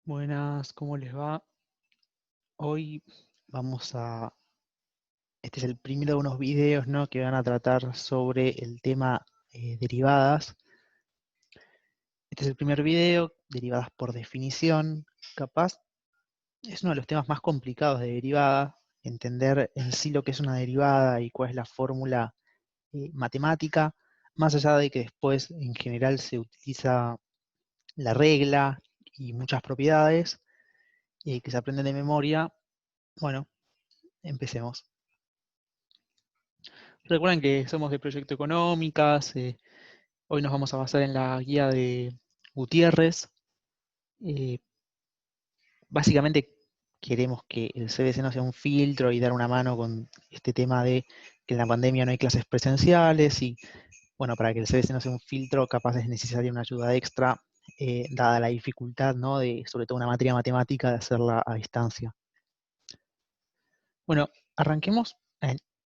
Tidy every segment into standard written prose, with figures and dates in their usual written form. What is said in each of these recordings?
Buenas, ¿cómo les va? Hoy vamos a... Este es el primero de unos videos, ¿no?, que van a tratar sobre el tema derivadas. Este es el primer video, derivadas por definición. Capaz es uno de los temas más complicados de derivada, entender en sí lo que es una derivada y cuál es la fórmula matemática, más allá de que después en general se utiliza la regla y muchas propiedades que se aprenden de memoria. Bueno, empecemos. Recuerden que somos de Proyecto Económicas, hoy nos vamos a basar en la guía de Gutiérrez. Eh, Básicamente queremos que el CBC no sea un filtro y dar una mano con este tema de que en la pandemia no hay clases presenciales y, bueno, para que el CBC no sea un filtro, capaz es necesaria una ayuda extra, dada la dificultad, ¿no?, de, sobre todo una materia matemática, de hacerla a distancia. Bueno, arranquemos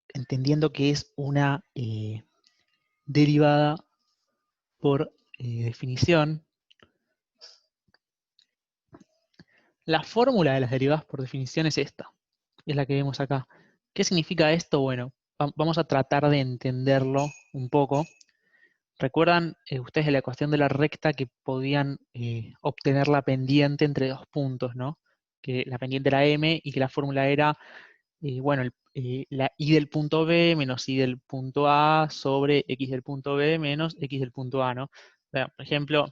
entendiendo que es una derivada por definición. La fórmula de las derivadas por definición es esta, es la que vemos acá. ¿Qué significa esto? Bueno, vamos a tratar de entenderlo un poco. ¿Recuerdan ustedes de la ecuación de la recta que podían obtener la pendiente entre dos puntos, ¿no? Que la pendiente era m y que la fórmula era, bueno, la y del punto B menos y del punto A sobre x del punto B menos x del punto A, ¿no? Bueno, por ejemplo,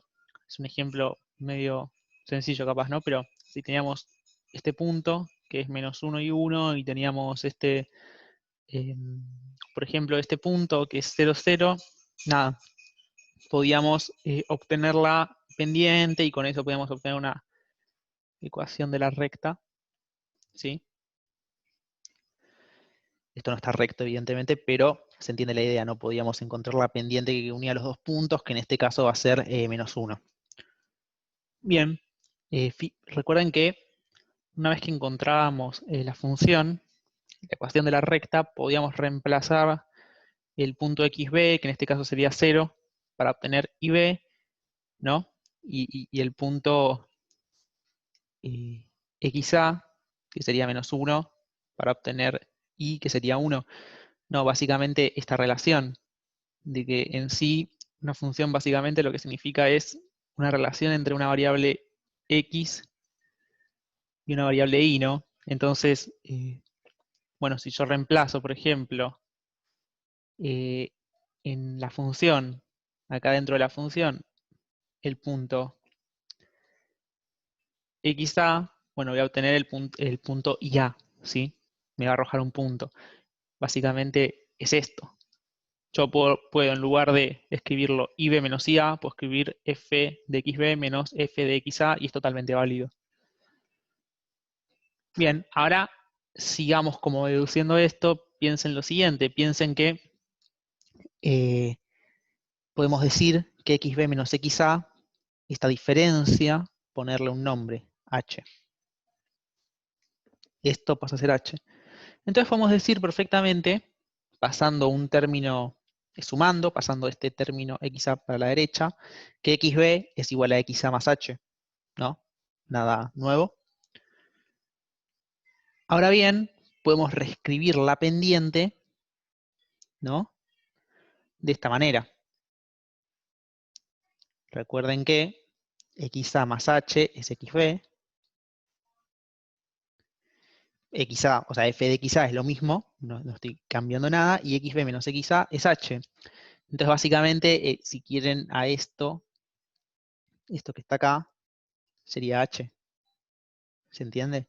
es un ejemplo medio sencillo capaz, ¿no? Pero si teníamos este punto, que es menos 1 y 1, y teníamos este, por ejemplo, este punto, que es 0, 0, nada, podíamos obtener la pendiente y con eso podíamos obtener una ecuación de la recta, ¿sí? Esto no está recto, evidentemente, pero se entiende la idea, no podíamos encontrar la pendiente que unía los dos puntos, que en este caso va a ser menos 1. Bien, recuerden que una vez que encontrábamos la función, la ecuación de la recta, podíamos reemplazar el punto xb, que en este caso sería 0, para obtener ib, ¿no? Y el punto xa, que sería menos 1, para obtener y, que sería 1. No, básicamente esta relación de que en sí una función básicamente lo que significa es una relación entre una variable x y una variable y, ¿no? Entonces, bueno, si yo reemplazo, por ejemplo, eh, en la función, acá dentro de la función, el punto xa, bueno, voy a obtener el punto ia, ¿sí? Me va a arrojar un punto. Básicamente es esto. Yo puedo, en lugar de escribirlo ib menos ia, puedo escribir f de xb menos f de xa, y es totalmente válido. Bien, ahora sigamos como deduciendo esto. Piensen lo siguiente, piensen que eh, podemos decir que xb menos xa, esta diferencia, ponerle un nombre, h. Esto pasa a ser h. Entonces podemos decir perfectamente, pasando un término, sumando, pasando este término xa para la derecha, que xb es igual a xa más h, ¿no? Nada nuevo. Ahora bien, podemos reescribir la pendiente, ¿no?, de esta manera. Recuerden que xa más h es xb, xa, o sea, f de xa es lo mismo, no estoy cambiando nada, y xb menos xa es h. Entonces, básicamente, si quieren a esto que está acá, sería h. ¿Se entiende?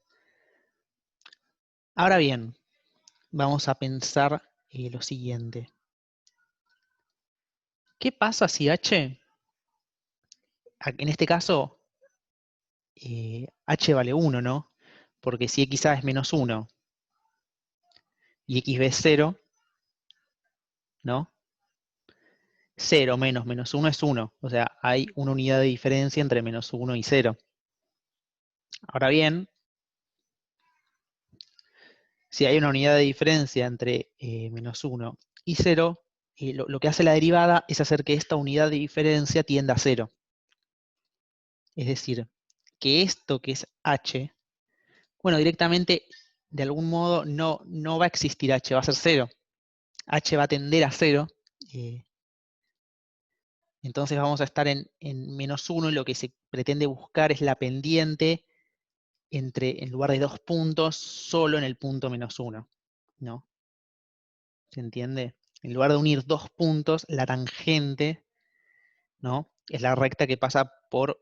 Ahora bien, vamos a pensar lo siguiente. ¿Qué pasa si h, en este caso, h vale 1, ¿no? Porque si xa es menos 1 y xb es 0, ¿no? 0 menos menos 1 es 1. O sea, hay una unidad de diferencia entre menos 1 y 0. Ahora bien, si hay una unidad de diferencia entre menos 1 y 0, lo que hace la derivada es hacer que esta unidad de diferencia tienda a 0. Es decir, que esto que es h, bueno, directamente, de algún modo, no va a existir h, va a ser 0. H va a tender a 0. Entonces vamos a estar en -1 y lo que se pretende buscar es la pendiente en lugar de 2 puntos, solo en el punto -1. ¿No? ¿Se entiende? En lugar de unir 2 puntos, la tangente, ¿no?, es la recta que pasa por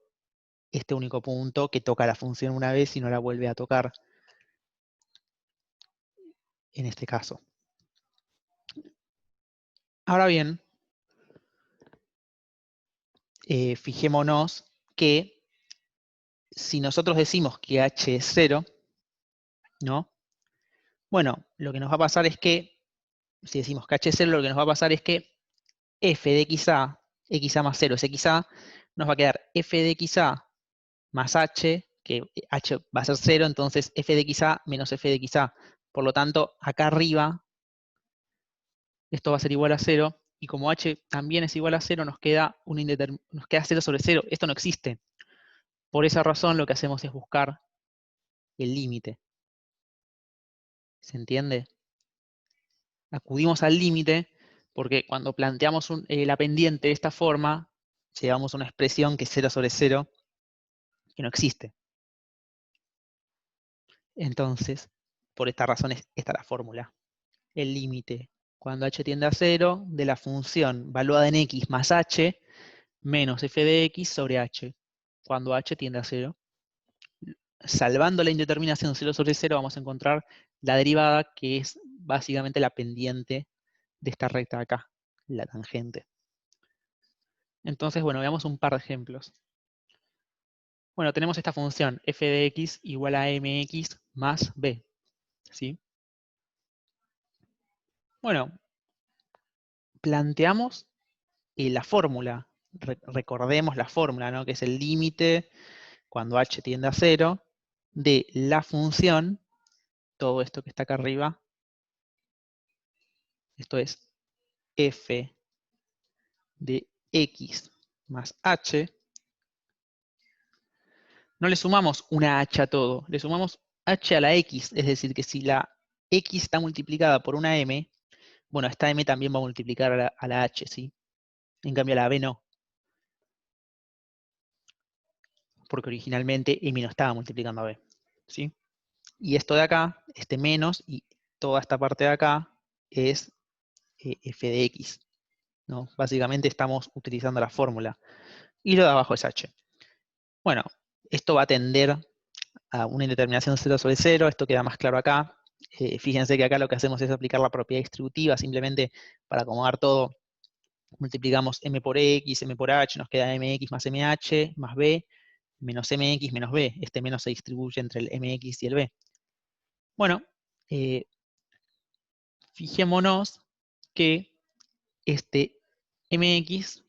este único punto que toca la función una vez y no la vuelve a tocar en este caso. Ahora bien, fijémonos que si nosotros decimos que h es 0, ¿no? Bueno, lo que nos va a pasar es que, si decimos que h es 0, lo que nos va a pasar es que f de xa más 0 es xa, nos va a quedar f de xa más h, que h va a ser 0, entonces f de xa menos f de xa. Por lo tanto, acá arriba, esto va a ser igual a 0, y como h también es igual a 0, nos queda 0 sobre 0. Esto no existe. Por esa razón, lo que hacemos es buscar el límite. ¿Se entiende? Acudimos al límite porque cuando planteamos la pendiente de esta forma, llevamos una expresión que es 0 sobre 0, que no existe. Entonces, por esta razón, esta es la fórmula. El límite, cuando h tiende a 0, de la función valuada en x más h, menos f de x sobre h, cuando h tiende a 0. Salvando la indeterminación 0 sobre 0, vamos a encontrar la derivada, que es básicamente la pendiente de esta recta de acá, la tangente. Entonces, bueno, veamos un par de ejemplos. Bueno, tenemos esta función, f de x igual a mx más b, ¿sí? Bueno, planteamos la fórmula. Recordemos la fórmula, ¿no?, que es el límite cuando h tiende a 0 de la función, todo esto que está acá arriba, esto es f de x más h. No le sumamos una h a todo, le sumamos h a la x, es decir, que si la x está multiplicada por una m, bueno, esta m también va a multiplicar a la h, ¿sí? En cambio a la b no. Porque originalmente m no estaba multiplicando a b, ¿sí? Y esto de acá, este menos, y toda esta parte de acá, es f de x, ¿no? Básicamente estamos utilizando la fórmula. Y lo de abajo es h. Bueno, esto va a tender a una indeterminación 0 sobre 0, esto queda más claro acá. Fíjense que acá lo que hacemos es aplicar la propiedad distributiva, simplemente para acomodar todo, multiplicamos m por x, m por h, nos queda mx más mh más b, menos mx menos b. Este menos se distribuye entre el mx y el b. Bueno, fijémonos que este mx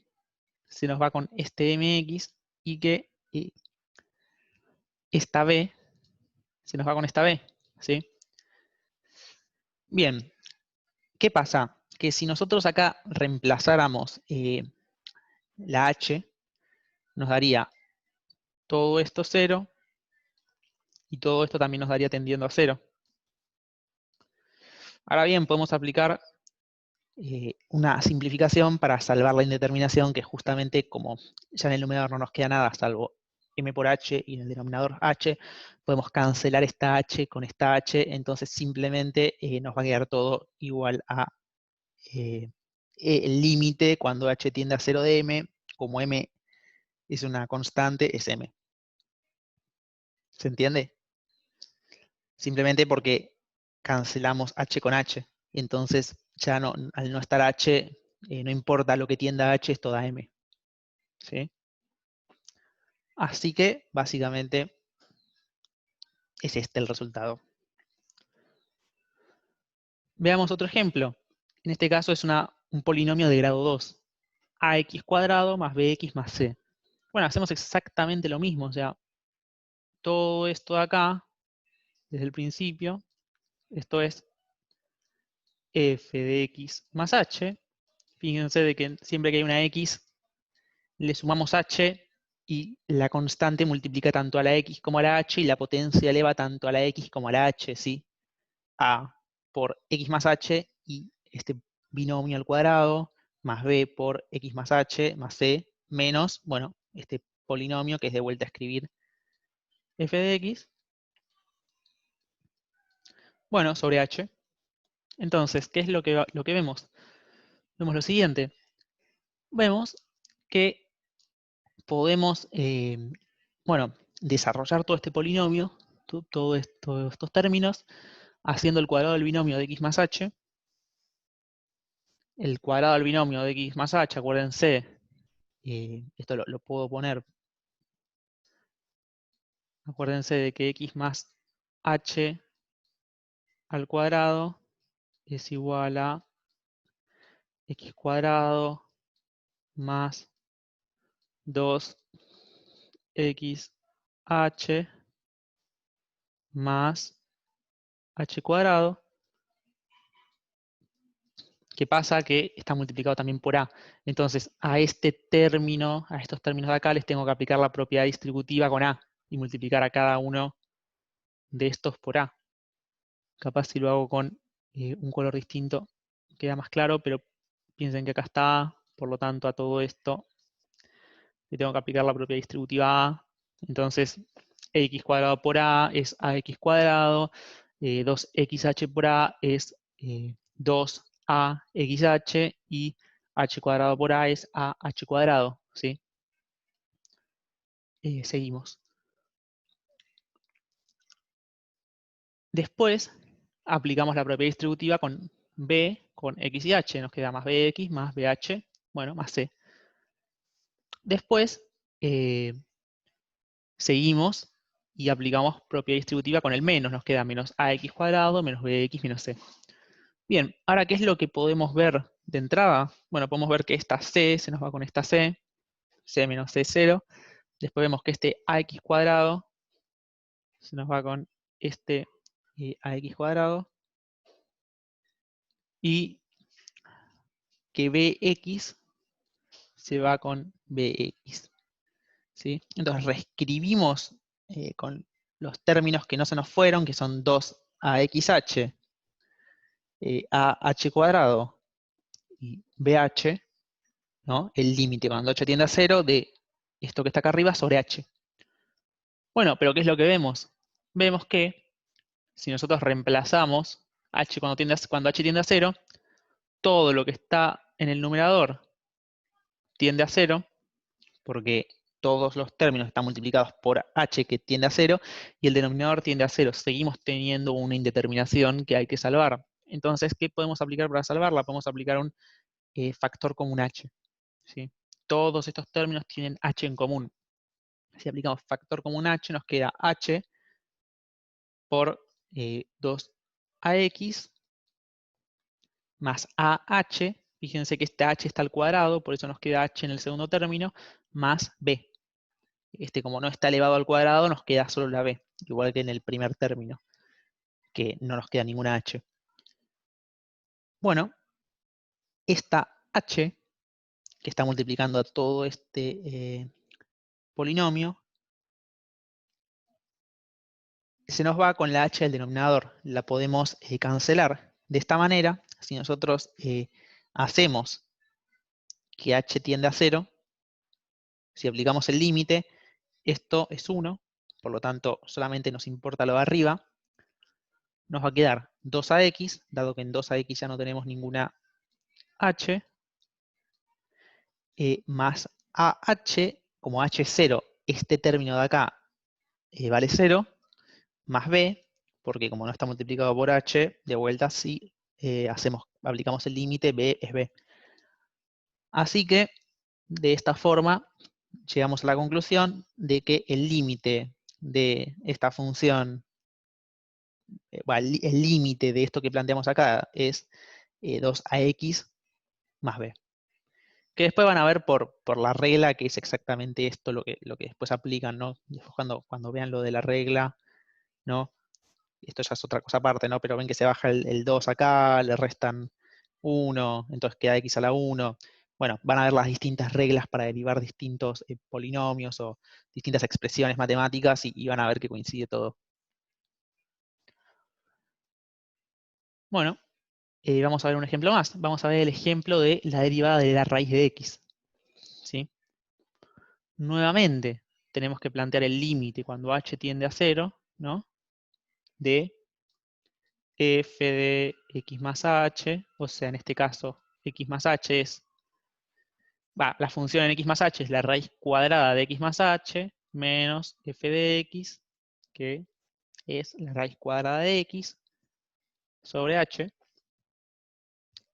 se nos va con este mx y que esta b se nos va con esta b, ¿sí? Bien, ¿qué pasa? Que si nosotros acá reemplazáramos la h, nos daría todo esto 0, y todo esto también nos daría tendiendo a 0. Ahora bien, podemos aplicar una simplificación para salvar la indeterminación, que es justamente como ya en el numerador no nos queda nada salvo m por h y en el denominador h, podemos cancelar esta h con esta h, entonces simplemente nos va a quedar todo igual a el límite cuando h tiende a 0 de m, como m es una constante, es m. ¿Se entiende? Simplemente porque cancelamos h con h. Entonces, ya no, al no estar h, no importa lo que tienda a h, es toda m. ¿Sí? Así que, básicamente, es este el resultado. Veamos otro ejemplo. En este caso es un polinomio de grado 2. Ax cuadrado más bx más c. Bueno, hacemos exactamente lo mismo. O sea, todo esto de acá, desde el principio, esto es f de x más h. Fíjense de que siempre que hay una x, le sumamos h y la constante multiplica tanto a la x como a la h, y la potencia eleva tanto a la x como a la h, ¿sí? A por x más h, y este binomio al cuadrado, más b por x más h, más c, menos, bueno, este polinomio que es de vuelta a escribir f de x, bueno, sobre h. Entonces, ¿qué es lo que vemos? Vemos lo siguiente. Vemos que podemos, bueno, desarrollar todo este polinomio, todos estos términos, haciendo el cuadrado del binomio de x más h. El cuadrado del binomio de x más h, acuérdense, esto lo puedo poner, acuérdense de que x más h al cuadrado es igual a x cuadrado más 2xh más h cuadrado. ¿Qué pasa? Que está multiplicado también por a. Entonces, a este término, a estos términos de acá, les tengo que aplicar la propiedad distributiva con a y multiplicar a cada uno de estos por a. Capaz si lo hago con un color distinto queda más claro, pero piensen que acá está a, por lo tanto a todo esto le tengo que aplicar la propiedad distributiva a. Entonces, x cuadrado por a es ax cuadrado, 2xh por a es 2axh, y h cuadrado por a es ah cuadrado, ¿sí? Seguimos. Después, aplicamos la propiedad distributiva con b, con x y h. Nos queda más bx, más bh, bueno, más c. Después, seguimos y aplicamos propiedad distributiva con el menos. Nos queda menos ax cuadrado, menos bx, menos c. Bien, ahora, ¿qué es lo que podemos ver de entrada? Bueno, podemos ver que esta c se nos va con esta c menos c, 0. Después vemos que este ax cuadrado se nos va con este ax cuadrado. Y que bx se va con bx. ¿Sí? Entonces reescribimos con los términos que no se nos fueron, que son 2axh, ah cuadrado y bh, ¿no? El límite cuando h tiende a 0 de esto que está acá arriba sobre h. Bueno, pero ¿qué es lo que vemos? Vemos que si nosotros reemplazamos h cuando h tiende a 0, todo lo que está en el numerador tiende a 0, porque todos los términos están multiplicados por h que tiende a 0, y el denominador tiende a 0. Seguimos teniendo una indeterminación que hay que salvar. Entonces, ¿qué podemos aplicar para salvarla? Podemos aplicar un factor común h. ¿Sí? Todos estos términos tienen h en común. Si aplicamos factor común h, nos queda h por 2ax más ah. Fíjense que este h está al cuadrado, por eso nos queda h en el segundo término, más b. Como no está elevado al cuadrado, nos queda solo la b, igual que en el primer término, que no nos queda ninguna h. Bueno, esta h, que está multiplicando a todo este polinomio, se nos va con la h del denominador. La podemos cancelar. De esta manera, si nosotros hacemos que h tiende a 0, si aplicamos el límite, esto es 1, por lo tanto solamente nos importa lo de arriba. Nos va a quedar 2ax, dado que en 2ax ya no tenemos ninguna h, más ah, como h es 0, este término de acá vale 0, más b, porque como no está multiplicado por h, de vuelta si aplicamos el límite, b es b. Así que, de esta forma, llegamos a la conclusión de que el límite de esta función, el límite de esto que planteamos acá es 2ax más b. Que después van a ver por la regla, que es exactamente esto lo que después aplican, ¿no? Después cuando vean lo de la regla, ¿no? Esto ya es otra cosa aparte, ¿no? Pero ven que se baja el 2 acá, le restan 1, entonces queda x a la 1. bueno, van a ver las distintas reglas para derivar distintos polinomios o distintas expresiones matemáticas y van a ver que coincide todo. Bueno, vamos a ver un ejemplo más. Vamos a ver el ejemplo de la derivada de la raíz de x. ¿Sí? Nuevamente, tenemos que plantear el límite cuando h tiende a 0, ¿no? De f de x más h, o sea, en este caso, x más h es, la función en x más h es la raíz cuadrada de x más h menos f de x, que es la raíz cuadrada de x sobre h.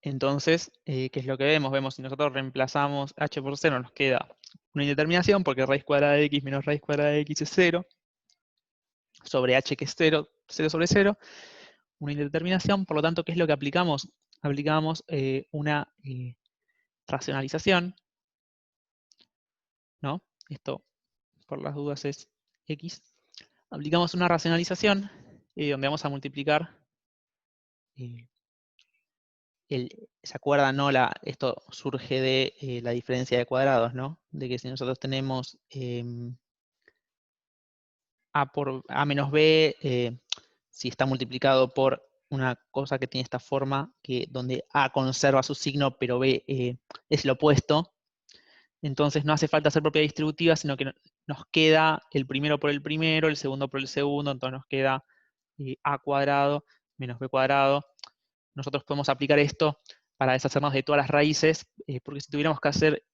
Entonces, ¿qué es lo que vemos? Vemos si nosotros reemplazamos h por 0, nos queda una indeterminación, porque raíz cuadrada de x menos raíz cuadrada de x es 0, sobre h que es 0, 0 sobre 0, una indeterminación. Por lo tanto, ¿qué es lo que aplicamos? Aplicamos una racionalización, ¿no? Esto, por las dudas, es x. Aplicamos una racionalización donde vamos a multiplicar eh, ¿se acuerdan, no? Esto surge de la diferencia de cuadrados, ¿no? De que si nosotros tenemos a menos b, si está multiplicado por una cosa que tiene esta forma, donde a conserva su signo, pero b es lo opuesto, entonces no hace falta hacer propiedad distributiva, sino que nos queda el primero por el primero, el segundo por el segundo, entonces nos queda a cuadrado menos b cuadrado. Nosotros podemos aplicar esto para deshacernos de todas las raíces, porque si tuviéramos que hacer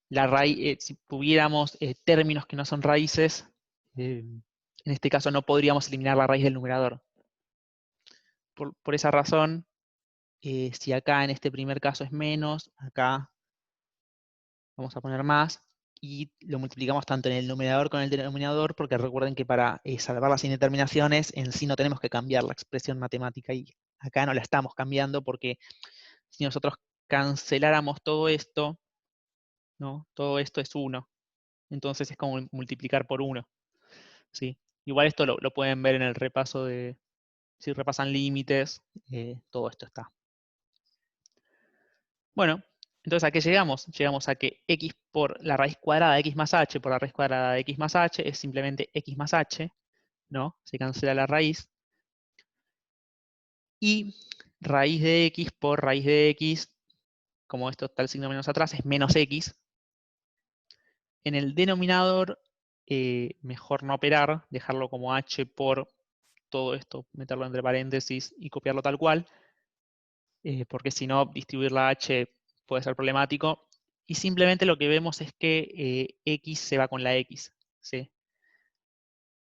la raíz, si tuviéramos términos que no son raíces, en este caso no podríamos eliminar la raíz del numerador. Por esa razón, si acá en este primer caso es menos, acá vamos a poner más, y lo multiplicamos tanto en el numerador como en el denominador, porque recuerden que para salvar las indeterminaciones, en sí no tenemos que cambiar la expresión matemática, y acá no la estamos cambiando, porque si nosotros canceláramos todo esto, ¿no? Todo esto es 1. Entonces es como multiplicar por 1. ¿Sí? Igual esto lo pueden ver en el repaso de, si repasan límites, todo esto está. Bueno, entonces ¿a qué llegamos? Llegamos a que x por la raíz cuadrada de x más h por la raíz cuadrada de x más h es simplemente x más h, ¿no? Se cancela la raíz. Y raíz de x por raíz de x, como esto está el signo menos atrás, es menos x. En el denominador, mejor no operar, dejarlo como h por todo esto, meterlo entre paréntesis y copiarlo tal cual, porque si no, distribuir la h puede ser problemático. Y simplemente lo que vemos es que x se va con la x, ¿sí?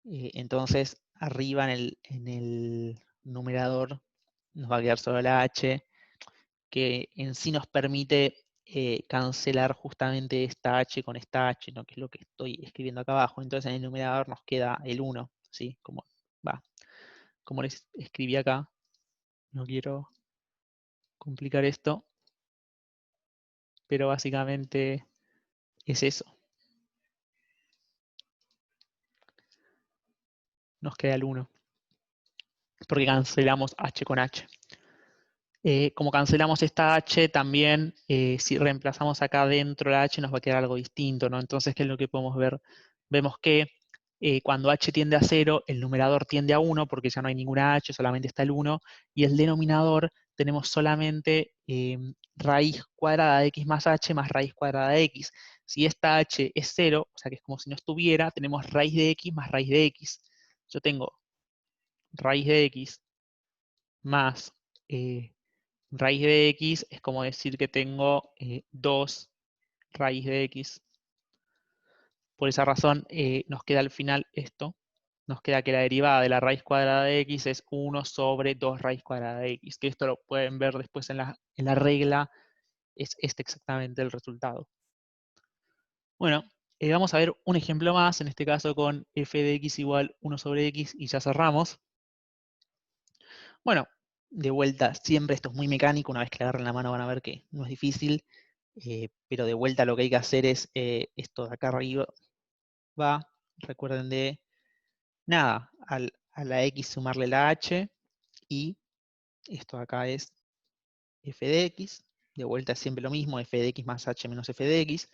Entonces, arriba en el numerador nos va a quedar solo la h, que en sí nos permite cancelar justamente esta h con esta h, ¿no? Que es lo que estoy escribiendo acá abajo. Entonces en el numerador nos queda el 1, ¿sí? Como les escribí acá. No quiero complicar esto, pero básicamente es eso. Nos queda el 1, porque cancelamos h con h. Como cancelamos esta h, también si reemplazamos acá dentro la h nos va a quedar algo distinto, ¿no? Entonces, ¿qué es lo que podemos ver? Vemos que cuando h tiende a 0, el numerador tiende a 1, porque ya no hay ninguna h, solamente está el 1, y el denominador tenemos solamente raíz cuadrada de x más h más raíz cuadrada de x. Si esta h es 0, o sea que es como si no estuviera, tenemos raíz de x más raíz de x. Yo tengo raíz de x más raíz de x, es como decir que tengo 2 raíz de x. Por esa razón nos queda al final esto. Nos queda que la derivada de la raíz cuadrada de x es 1 sobre 2 raíz cuadrada de x. Que esto lo pueden ver después en la regla. Es este exactamente el resultado. Bueno, vamos a ver un ejemplo más, en este caso con f de x igual 1 sobre x y ya cerramos. Bueno, de vuelta, siempre esto es muy mecánico, una vez que le agarren la mano van a ver que no es difícil, pero de vuelta lo que hay que hacer es esto de acá arriba, recuerden de, nada, a la x sumarle la h, y esto de acá es f de x, de vuelta es siempre lo mismo, f de x más h menos f de x.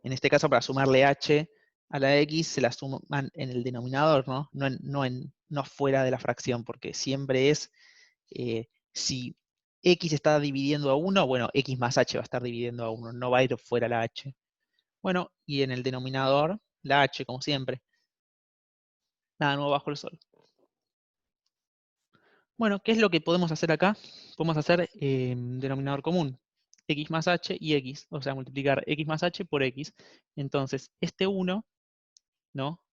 En este caso, para sumarle h a la x, se la suman en el denominador, ¿no? No fuera de la fracción, porque siempre es, si x está dividiendo a 1, bueno, x más h va a estar dividiendo a 1, no va a ir fuera la h. Bueno, y en el denominador, la h, como siempre. Nada nuevo bajo el sol. Bueno, ¿qué es lo que podemos hacer acá? Podemos hacer denominador común, x más h y x, o sea, multiplicar x más h por x. Entonces, este 1, ¿no?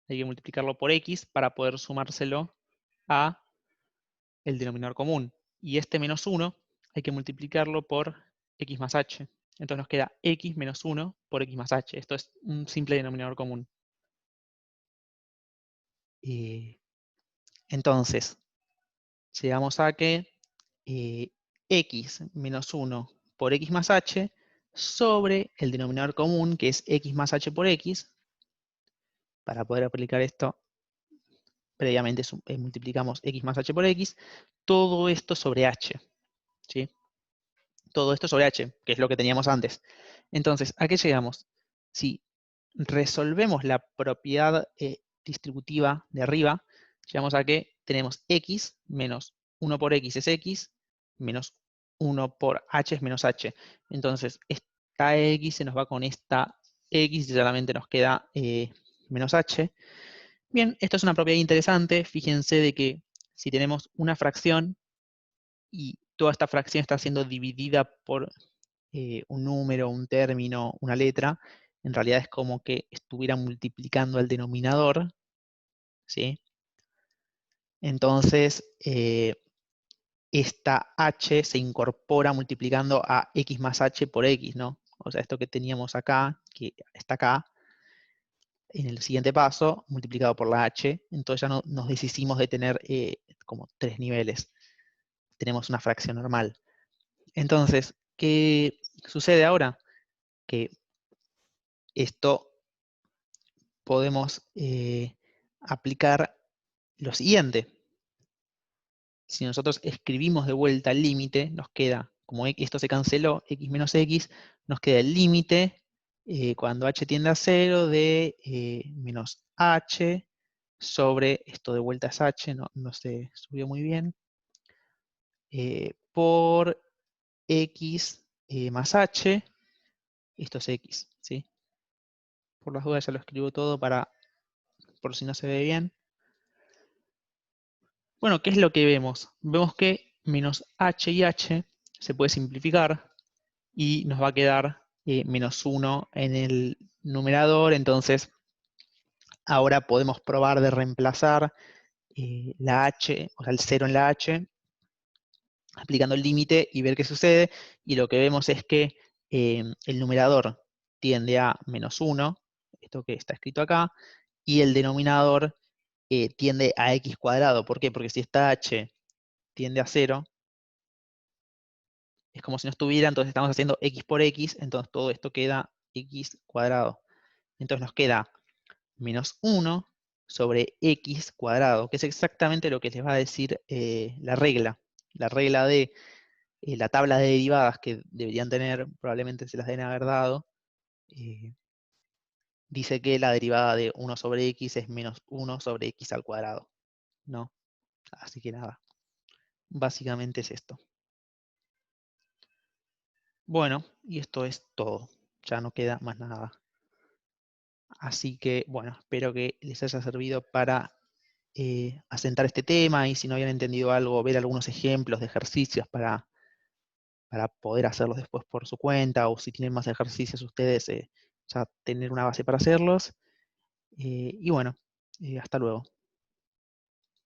Hay que multiplicarlo por x para poder sumárselo a el denominador común. Y este menos 1 hay que multiplicarlo por x más h. Entonces nos queda x menos 1 por x más h. Esto es un simple denominador común. Entonces, llegamos a que x menos 1 por x más h sobre el denominador común, que es x más h por x. Para poder aplicar esto, previamente multiplicamos x más h por x. Todo esto sobre h. ¿Sí? Todo esto sobre h, que es lo que teníamos antes. Entonces, ¿a qué llegamos? Si resolvemos la propiedad distributiva de arriba, llegamos a que tenemos x menos 1 por x es x, menos 1 por h es menos h. Entonces, esta x se nos va con esta x y solamente nos queda menos h. Bien, esto es una propiedad interesante. Fíjense de que si tenemos una fracción y toda esta fracción está siendo dividida por un número, un término, una letra, en realidad es como que estuviera multiplicando al denominador, ¿sí? Entonces, esta h se incorpora multiplicando a x más h por x, ¿no? O sea, esto que teníamos acá, que está acá, en el siguiente paso, multiplicado por la h, entonces ya no, nos deshicimos de tener como 3 niveles. Tenemos una fracción normal. Entonces, ¿qué sucede ahora? Que esto podemos aplicar lo siguiente. Si nosotros escribimos de vuelta el límite, nos queda, como esto se canceló, x menos x, nos queda el límite cuando h tiende a 0 de menos h sobre, esto de vuelta es h, no se subió muy bien, por x más h, esto es x, ¿sí? Por las dudas ya lo escribo todo por si no se ve bien. Bueno, ¿qué es lo que vemos? Vemos que menos h y h se puede simplificar y nos va a quedar menos 1 en el numerador. Entonces, ahora podemos probar de reemplazar la h, o sea, el 0 en la h, aplicando el límite y ver qué sucede. Y lo que vemos es que el numerador tiende a menos 1, esto que está escrito acá, y el denominador tiende a x cuadrado. ¿Por qué? Porque si esta h tiende a 0, es como si no estuviera, entonces estamos haciendo x por x, entonces todo esto queda x cuadrado. Entonces nos queda menos 1 sobre x cuadrado, que es exactamente lo que les va a decir la regla. La regla de la tabla de derivadas que deberían tener, probablemente se las deben haber dado, dice que la derivada de 1 sobre x es menos 1 sobre x al cuadrado, ¿no? Así que nada, básicamente es esto. Bueno, y esto es todo. Ya no queda más nada. Así que, bueno, espero que les haya servido para asentar este tema y si no habían entendido algo, ver algunos ejemplos de ejercicios para poder hacerlos después por su cuenta o si tienen más ejercicios ustedes, ya tener una base para hacerlos. Y bueno, hasta luego.